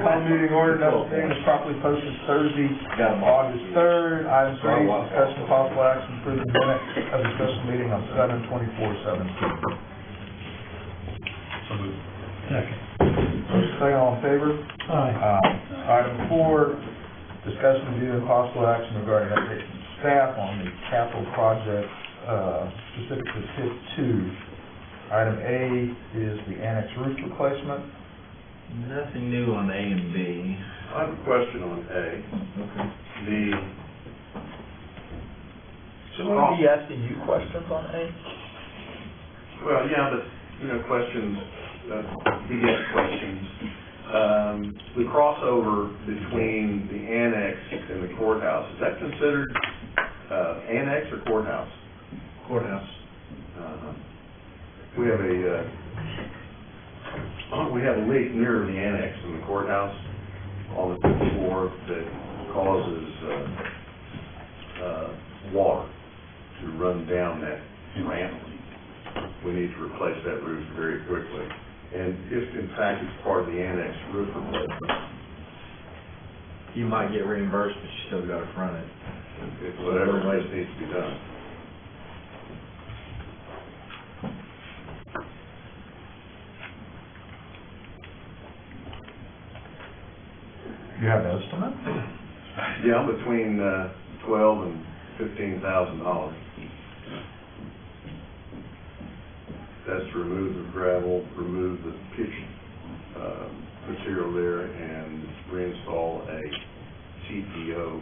Call meeting order, notice meeting is properly posted Thursday, August 3rd. Item 3, discussion of possible action to approve the minutes of the special meeting on 7/24/17. So moved. Second. First, second, all in favor? Aye. Item 4, discussion of review and possible action regarding update from staff on the capital project, specifically TIP 2. Item A is the annex roof replacement. Nothing new on A and B. I have a question on A. Okay. Should we be asking you questions on A? Well, yeah, but, questions, beget questions. The crossover between the annex and the courthouse, is that considered, annex or courthouse? Courthouse. We have a leak near the annex in the courthouse on the 5th floor that causes water to run down that ramp. We need to replace that roof very quickly. And if in fact it's part of the annex roof replacement, You might get reimbursed, but you still got to front it. it's whatever way it needs to be done. You have an estimate? Yeah, between $12,000 and $15,000. That's to remove the gravel, remove the pitch material there, and reinstall a TPO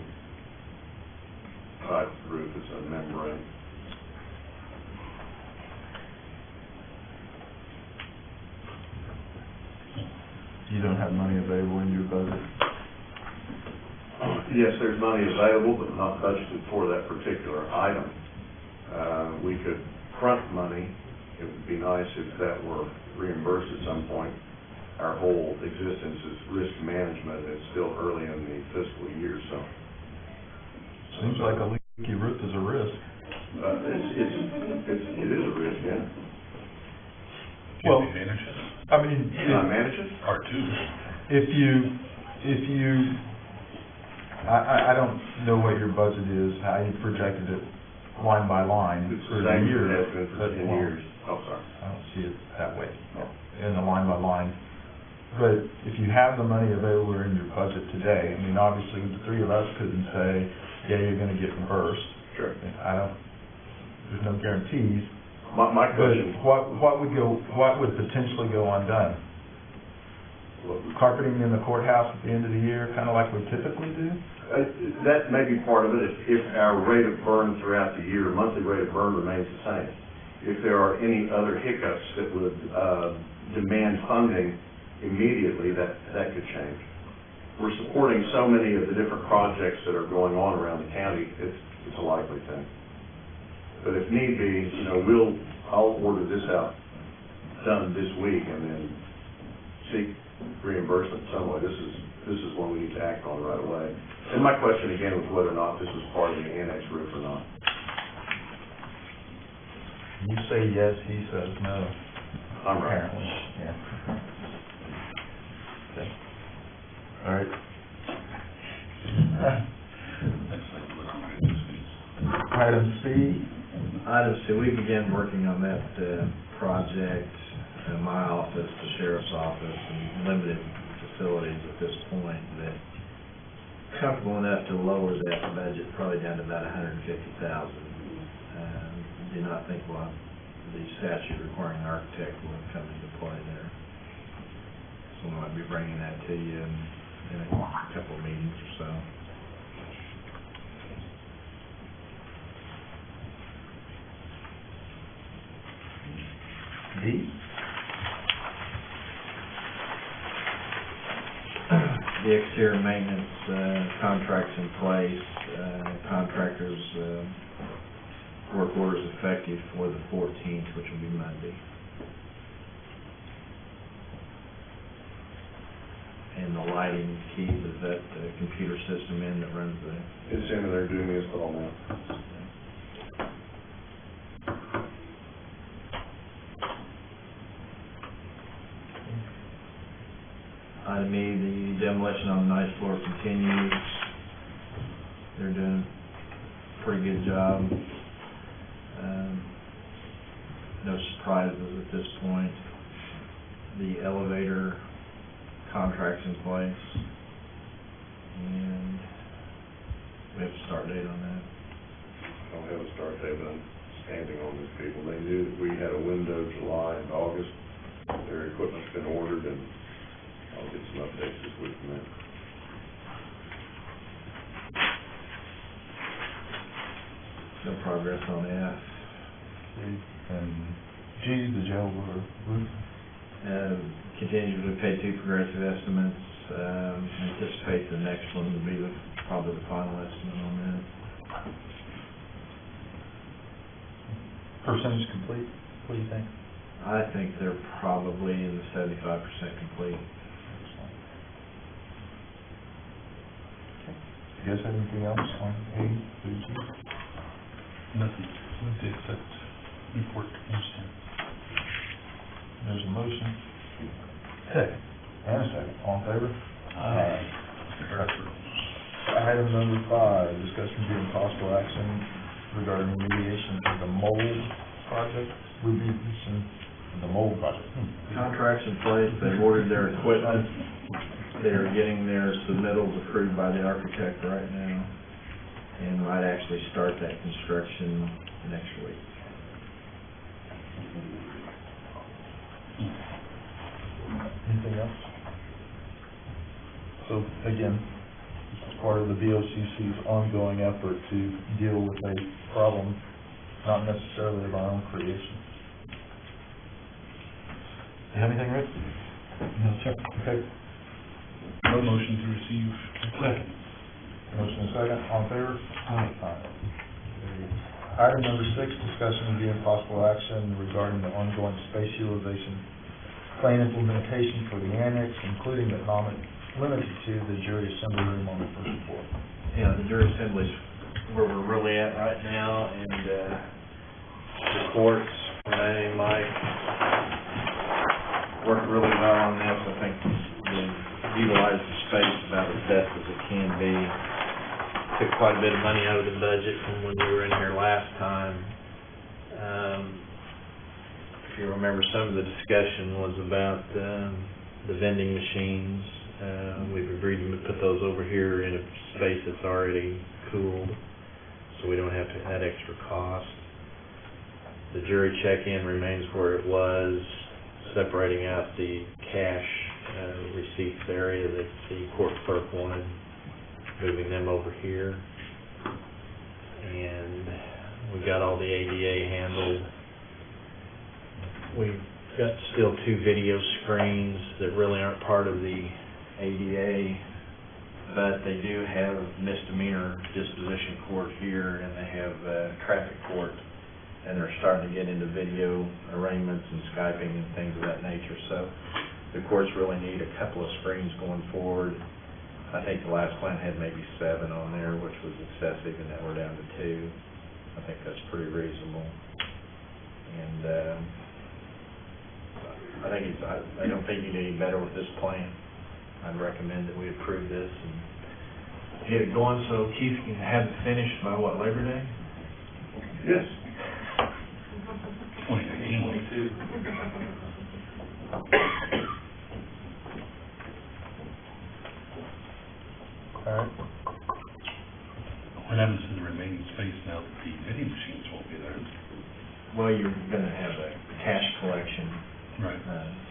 type roof. It's a membrane. You don't have money available in your budget? Yes, there's money available, but not budgeted for that particular item. We could front money. It would be nice if that were reimbursed at some point. Our whole existence is risk management. It's still early in the fiscal year, so. Seems like a leaky roof is a risk. It is a risk, yeah. Well, Can we manage it? I mean, Can I manage it? R2. I don't know what your budget is, how you projected it line by line It's for the the same year. as it has been for 10 Well, years. Oh, sorry. I don't see it that way, in the line by line. But if you have the money available in your budget today, I mean, obviously the three of us couldn't say, yeah, you're gonna get reimbursed. Sure. There's no guarantees. My But question, what would potentially go undone? Carpeting in the courthouse at the end of the year, kind of like we typically do? that may be part of it. If our rate of burn throughout the year, monthly rate of burn remains the same. If there are any other hiccups that would demand funding immediately, that could change. We're supporting so many of the different projects that are going on around the county, it's a likely thing. But if need be, I'll order this out, done this week, and then seek reimbursement some way. This is one we need to act on right away. And my question again was whether or not this was part of the annex roof or not. You say yes, he says no. I'm right. Apparently, yeah. Okay. All right. Item C. Item C, we began working on that project in my office, the sheriff's office, and limited facilities at this point, that comfortable enough to lower that budget probably down to about $150,000. Do not think the statute requiring an architect will come into play there. So I might be bringing that to you in a couple of meetings or so. D. The exterior maintenance contract's in place. Contractors' work orders effective for the 14th, which will be Monday. And the lighting, Keith, is that the computer system in that runs the... It's in and they're doing the install now. Item E, the demolition on the ninth floor continues. They're doing a pretty good job. No surprises at this point. The elevator contract's in place, and we have a start date on that. I don't have a start date, but I'm standing on these people. They knew that we had a window, July and August. Their equipment's been ordered, and I'll get some updates this week from them. No progress on F. And G, the jail roof. Continue to pay 2 progressive estimates. Anticipate the next one to be probably the final estimate on that. Percentage complete, what do you think? I think they're probably in the 75% complete. You guys have anything else on A through G? Nothing. Move to accept report to consent. There's a motion. Second. And a second. All in favor? Aye. Item number 5, discussion being possible action regarding remediation of the mold project. Remediation of the mold project. Contracts in place, they've ordered their equipment. They're getting their submittals approved by the architect right now, and might actually start that construction next week. Anything else? So again, this is part of the BOCC's ongoing effort to deal with a problem not necessarily of our own creation. You have anything, Rick? No, sir. Okay. Motion to receive. Second. Motion and second, all in favor? Aye. Item number 6, discussion and being possible action regarding the ongoing space utilization plan implementation for the annex, including but not limited to the jury assembly room on the first floor. Yeah, the jury assembly's where we're really at right now, and the courts, Renee and Mike, worked really well on this. I think they utilized the space about as best as it can be. Took quite a bit of money out of the budget from when we were in here last time. If you remember, some of the discussion was about the vending machines. We've agreed to put those over here in a space that's already cooled, so we don't have to add extra cost. The jury check-in remains where it was, separating out the cash receipts area that the court clerk wanted, moving them over here. And we got all the ADA handled. We've got still 2 video screens that really aren't part of the ADA, but they do have misdemeanor disposition court here, and they have traffic court, and they're starting to get into video arraignments and Skyping and things of that nature. So the courts really need a couple of screens going forward. I think the last plan had maybe 7 on there, which was excessive, and now we're down to 2. I think that's pretty reasonable. And I don't think you need any better with this plan. I'd recommend that we approve this and get it going so Keith can have it finished by what, Labor Day? Yes. 2019. All right. What happens to the remaining space now that the vending machines won't be there? Well, you're going to have a cash collection Right.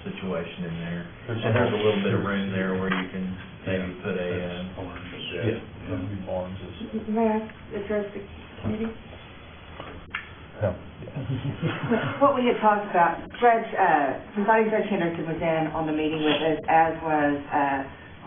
situation in there. And there's a little bit of room there where you can maybe put a... Yeah, that'll be barns. May I address the committee? No. What we had talked about, presiding Judge Henderson was in on the meeting with us, as was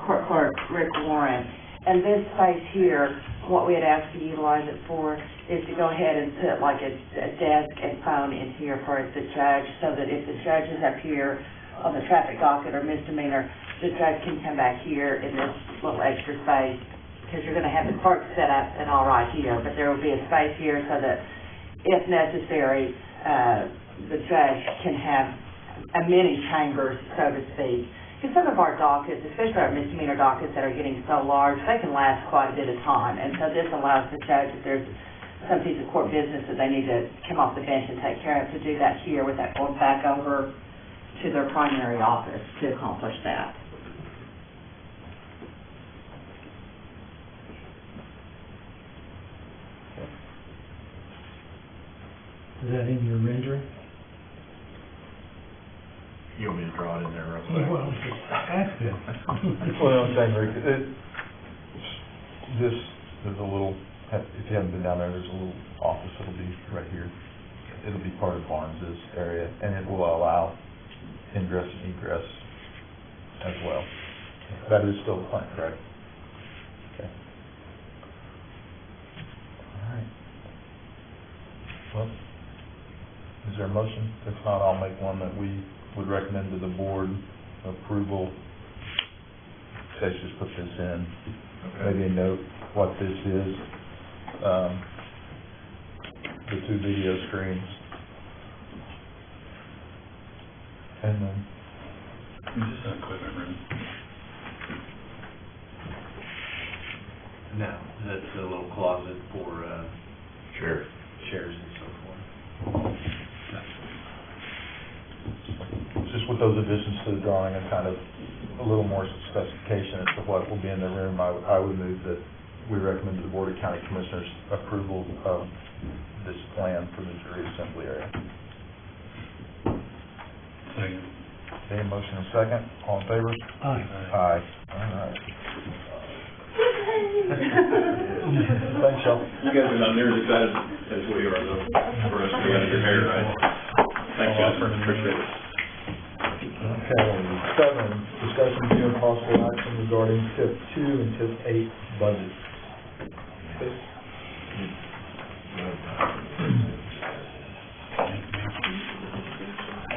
Court Clerk Rick Warren. And this space here, what we had asked to utilize it for is to go ahead and put like a desk and phone in here for the judge, so that if the judge is up here on the traffic docket or misdemeanor, the judge can come back here in this little extra space, because you're going to have the clerk set up and all right here, but there will be a space here so that if necessary, the judge can have a mini chamber, so to speak, because some of our dockets, especially our misdemeanor dockets that are getting so large, they can last quite a bit of time. And so this allows the judge, if there's some piece of court business that they need to come off the bench and take care of, to do that here without going back over to their primary office to accomplish that. Is that in your rendering? You want me to draw it in there real quick? Well, that's good. Well, I'm saying, Rick, this, there's a little, if you haven't been down there, there's a little office that'll be right here. It'll be part of Barnes's area, and it will allow ingress and egress as well. That is still the plan, correct? Okay. All right. Well, is there a motion? If not, I'll make one that we would recommend to the board approval. Let's just put this in, maybe a note what this is. The 2 video screens. And then, Is this an equipment room? No, that's a little closet for, chairs and so forth. just with those additions to the drawing and kind of a little more specification as to what will be in the room, I would move that we recommend to the Board of County Commissioners approval of this plan for the jury assembly area. Second. Okay, motion and second. All in favor? Aye. Aye. All right. Thanks, y'all. You guys are not near as excited as we are, though, for us to get out of your hair, right? Thanks, guys, appreciate it. Okay, 7, discussion, review, and possible action regarding TIP 2 and TIP 8 budget.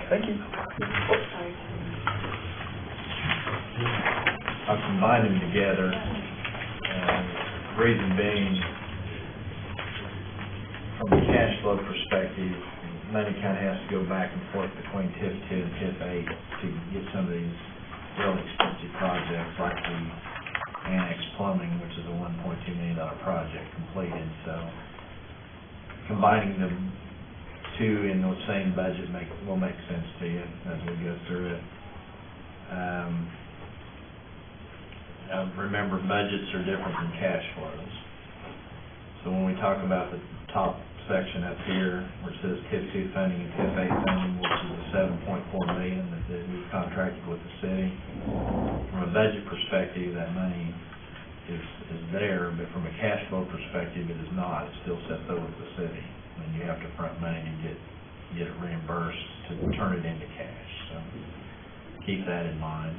Thank you. I've combined them together, reason being, from a cash flow perspective, money kind of has to go back and forth between TIP 2 and TIP 8 to get some of these really expensive projects like the annex plumbing, which is a $1.2 million project, completed. So combining the two in the same budget will make sense to you as we go through it. Remember, budgets are different than cash flows. So when we talk about the top section up here, where it says TIP 2 funding and TIP 8 funding, which is the $7.4 million that we've contracted with the city, from a budget perspective, that money is there, but from a cash flow perspective, it is not. It's still set over with the city, and you have to front money to get it reimbursed to turn it into cash. So keep that in mind.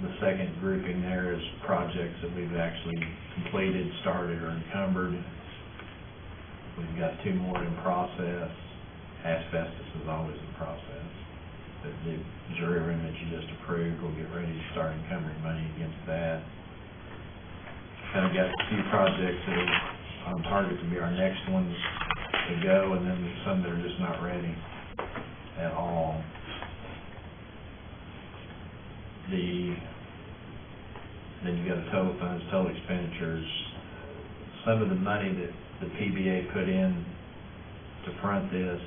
The second grouping there is projects that we've actually completed, started, or encumbered. We've got 2 more in process. Asbestos is always in process. The jury room that you just approved, we'll get ready to start encumbering money against that. Kind of got a few projects that are on target to be our next ones to go, and then some that are just not ready at all. Then you got the total funds, total expenditures. Some of the money that the PBA put in to front this,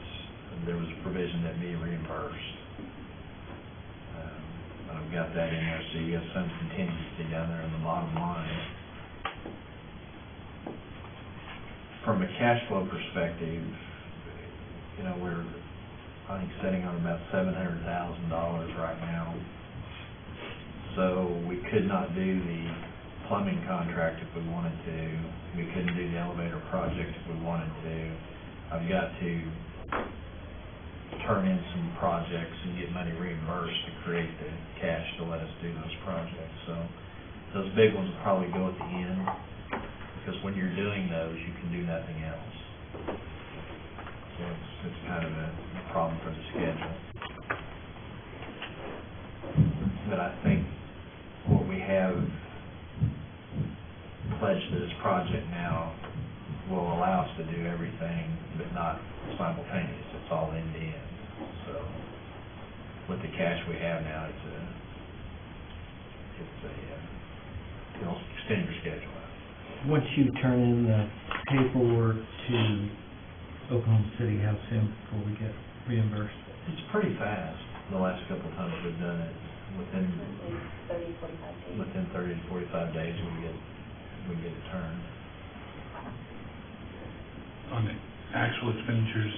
there was a provision that be reimbursed. I've got that in there, so you got some contingency down there in the bottom line. From a cash flow perspective, you know, we're, I think, sitting on about $700,000 right now. So we could not do the plumbing contract if we wanted to. We couldn't do the elevator project if we wanted to. I've got to turn in some projects and get money reimbursed to create the cash to let us do those projects. So those big ones will probably go at the end, because when you're doing those, you can do nothing else. So it's kind of a problem for the schedule. But I think what we have pledged to this project now will allow us to do everything, but not simultaneous. It's all end to end. So with the cash we have now, it's you'll extend your schedule out. Once you turn in the paperwork to Oklahoma City, how soon before we get reimbursed? It's pretty fast. The last couple of times we've done it, within 30 to 45 days, we get it turned. On the actual expenditures,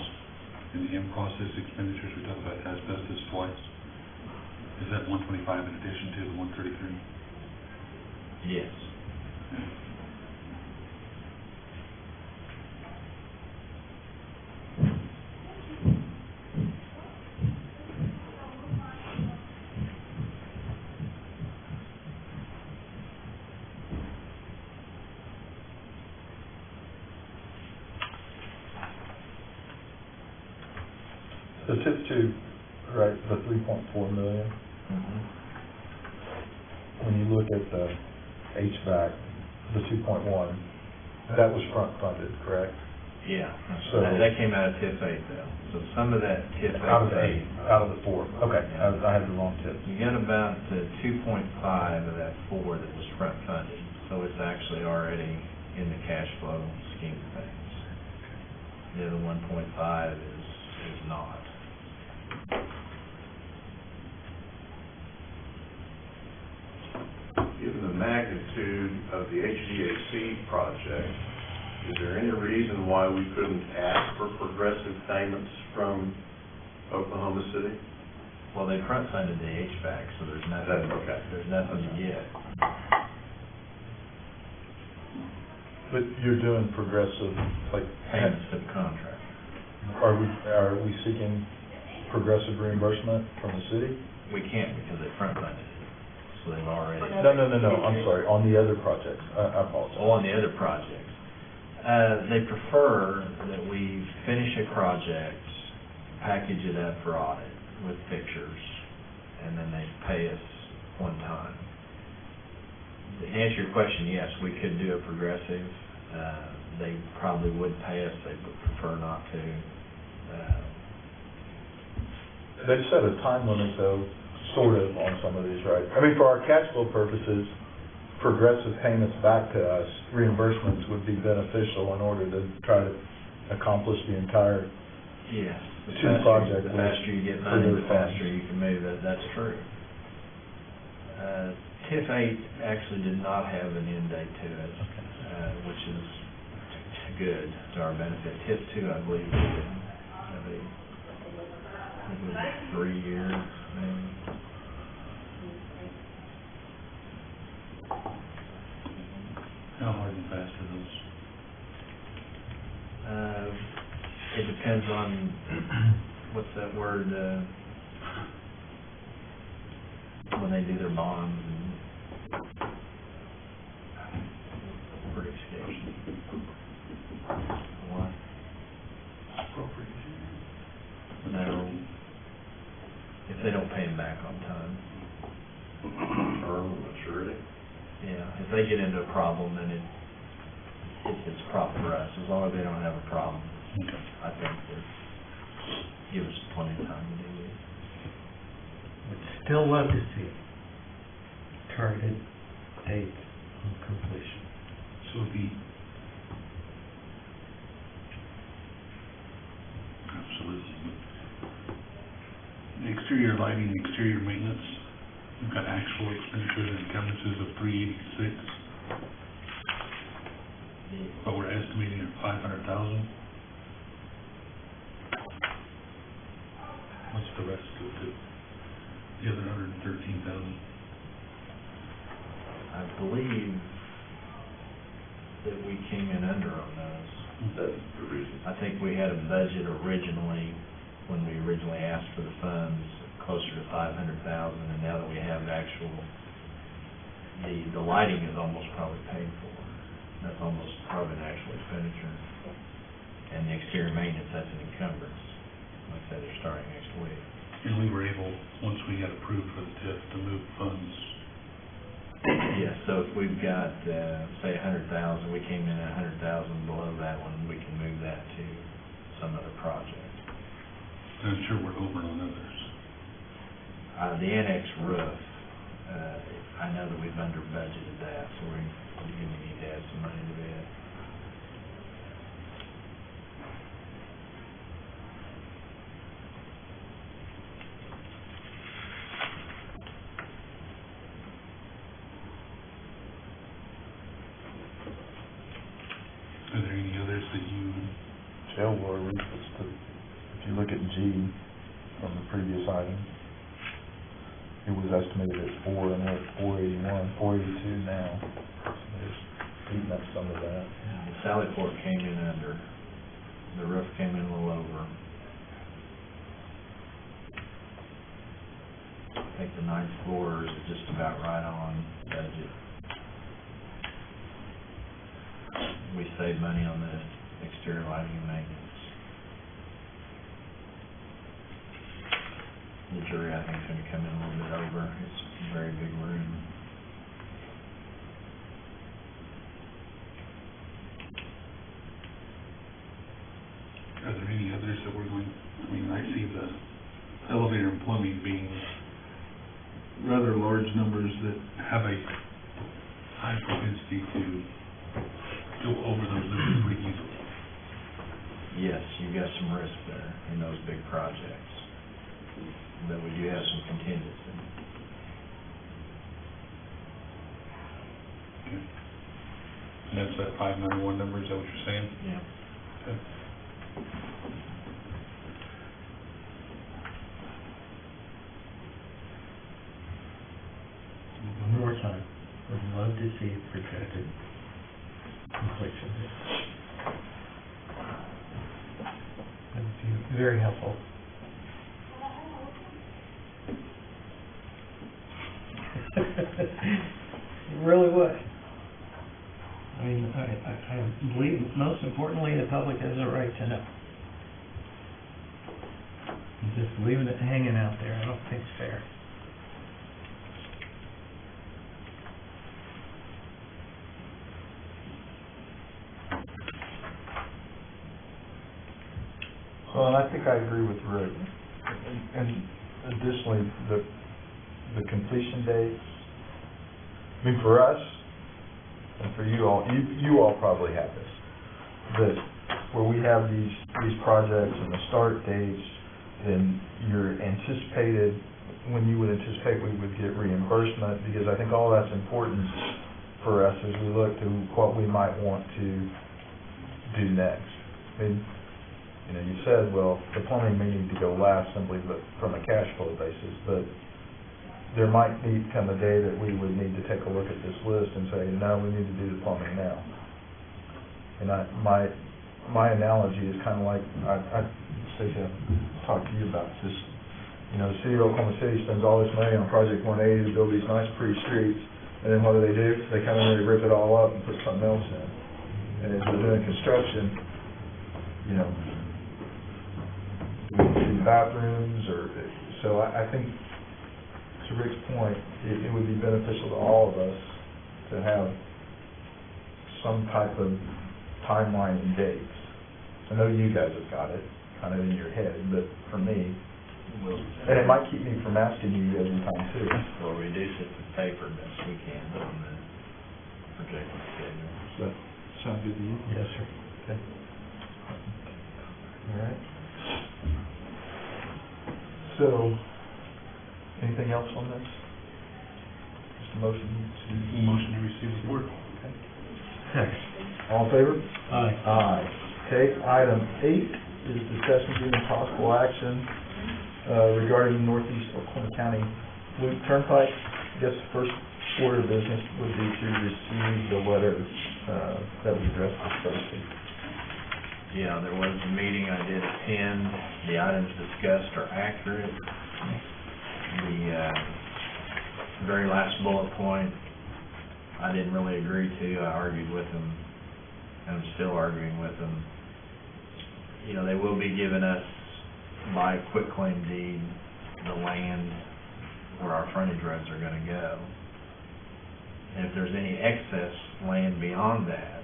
in the in-process expenditures, we talked about asbestos twice. Is that 125 in addition to the 133? Yes. The TIF two, right, the 3.4 million, when you look at the HVAC, the 2.1, that was front funded, correct? Yeah. So- That came out of TIF 8 though. So some of that TIF 8. Out of the 4, okay, I had the wrong TIF. You got about 2.5 of that 4 that was front funded. So it's actually already in the cash flow scheme of things. The other 1.5 is not. Given the magnitude of the HVAC project, is there any reason why we couldn't ask for progressive payments from Oklahoma City? Well, they front funded the HVAC, so there's nothing. That's okay. There's nothing yet. But you're doing progressive, like, Payments to the contract. are we seeking progressive reimbursement from the city? We can't because they front funded it. So they've already. No, I'm sorry, on the other projects, I apologize. Oh, on the other projects. They prefer that we finish a project, package it up for audit with pictures, and then they pay us one time. To answer your question, yes, we could do a progressive. They probably would pay us, they would prefer not to. They've set a time limit though, sort of, on some of these, right? I mean, for our cash flow purposes, progressive payments back to us, reimbursements would be beneficial in order to try to accomplish the entire Yes. two projects. The faster you get money, the faster you can move it, that's true. TIF 8 actually did not have an end date to it, which is good to our benefit. TIF 2, I believe, did. I think it was 3 years, maybe. How hard and fast are those? It depends on, what's that word, when they do their bonds and word escapes me. What? No. If they don't pay them back on time. Term, maturity? Yeah, if they get into a problem, then it's a problem for us, as long as they don't have a problem. Okay. I think that give us plenty of time to do it. Would still love to see targeted date on completion. So absolutely. The exterior lighting, exterior maintenance, we've got actual expenditures and encumbrances of 386, but we're estimating at 500,000. What's the rest go to? The other 113,000. I believe that we came in under on those. That's the reason. I think we had a budget originally, when we originally asked for the funds, closer to 500,000, and now that we have actual, the lighting is almost probably paid for. That's almost probably an actual expenditure. And the exterior maintenance, that's an encumbrance. Like I said, they're starting next week. And we were able, once we got approved for the TIF, to move funds. Yes, so if we've got, say, 100,000, we came in at 100,000 below that one, we can move that to some other project. And I'm sure we're over on others. The annex roof, I know that we've under budgeted that, so we need to add some money to that. Are there any others that you, Jail water roof is the, if you look at G from the previous item, it was estimated at 4 and we're at 481, 482 now. So there's eating up some of that. The Sally Port came in under, the roof came in a little over. I think the 9th floor is just about right on budget. We saved money on the exterior lighting and maintenance. The jury, I think, is going to come in a little bit over. It's a very big room. are there any others that we're going, I mean, I see the elevator and plumbing being rather large numbers that have a high propensity to go over those limits pretty easily. Yes, you've got some risk there in those big projects, but we do have some contingency. Okay. And that's that 591 number, is that what you're saying? Yeah. Okay. One more time, would love to see projected completion. That would be very helpful. It really would. I mean, I believe most importantly, the public has a right to know. Just leaving it hanging out there, I don't think it's fair. Well, and I think I agree with Rick. And additionally, the completion dates, I mean, for us, and for you all, you all probably have this, that where we have these projects and the start dates, and you're anticipated, when you would anticipate we would get reimbursement, because I think all that's important for us as we look to what we might want to do next. I mean, you know, you said, well, the plumbing may need to go last simply but from a cash flow basis, but there might come a day that we would need to take a look at this list and say, no, we need to do the plumbing now. And my analogy is kind of like, I Stacey, I talked to you about this. You know, the city of Oklahoma City spends all this money on Project 180 to build these nice, pretty streets, and then what do? They come in and they rip it all up and put something else in. And as we're doing construction, you know, bathrooms so I think, to Rick's point, it would be beneficial to all of us to have some type of timeline and dates. I know you guys have got it kind of in your head, but for me, and it might keep me from asking you every time too. We'll reduce it to paper best we can on the projected schedule. Does that sound good to you? Yes, sir. Okay. All right. So, anything else on this? Just a motion Motion to receive the report. Okay. Second. All in favor? Aye. Aye. Okay, item 8 is discussion and possible action regarding the Northeast Oklahoma County Loop Turnpike. I guess the first order of business would be to receive the letter that we addressed this Thursday. Yeah, there was a meeting I did attend. The items discussed are accurate. The very last bullet point, I didn't really agree to. I argued with them, and I'm still arguing with them. You know, they will be giving us, by quitclaim deed, the land where our frontage roads are gonna go. And if there's any excess land beyond that,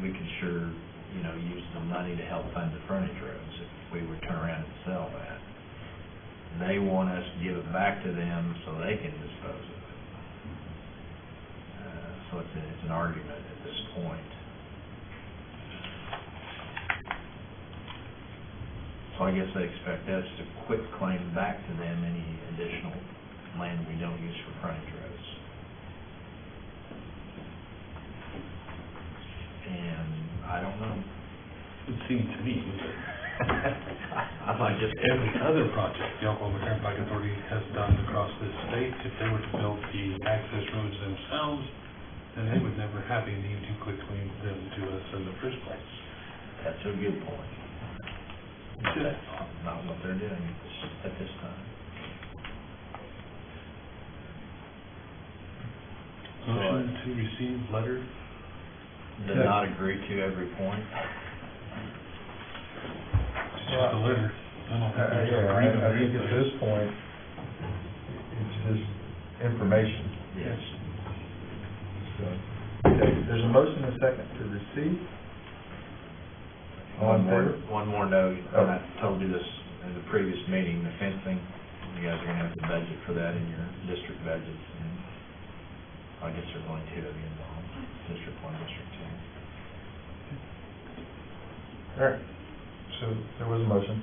we could sure, you know, use the money to help fund the frontage roads if we would turn around and sell that. they want us to give it back to them so they can dispose of it. So it's an argument at this point. So I guess they expect us to quit claim back to them any additional land we don't use for frontage roads. And I don't know. It seemed to me that I'd like just every other project the Oklahoma Turnpike Authority has done across this state, if they were to build the access roads themselves, then they would never have a need to quit claim them to us in the first place. That's a good point. But that's not what they're doing at this time. Motion to receive letter. Did not agree to every point. It's just a letter. I don't think there's Yeah, agreement. I think at this point, it's just information. Yes. So, okay, there's a motion and a second to receive. All in favor? One more note, and I told you this in the previous meeting, the fencing, you guys are gonna have to budget for that in your district budgets, and I guess there's only two of you involved, District 1, District 2. All right, so there was a motion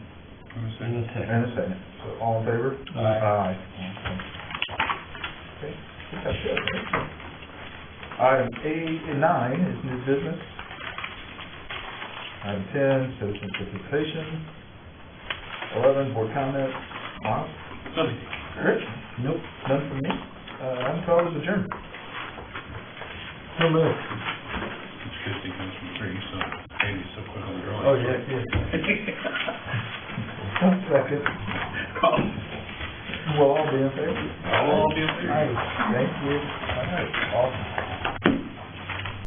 I'm gonna say- In a second. and a second. So all in favor? Aye. Okay, I think that's it, right? Item 9 is new business. Item 10, citizen participation. 11, board comments. Miles? Nothing. Rich? Nope. None from me. Item 12 is adjourned. So moved. It's 50 comes from 3, so Andy's so quick on the drawing. Oh, yeah, yeah. Second. We'll all be in favor. I'll be up there. Nice, thank you. All right, awesome.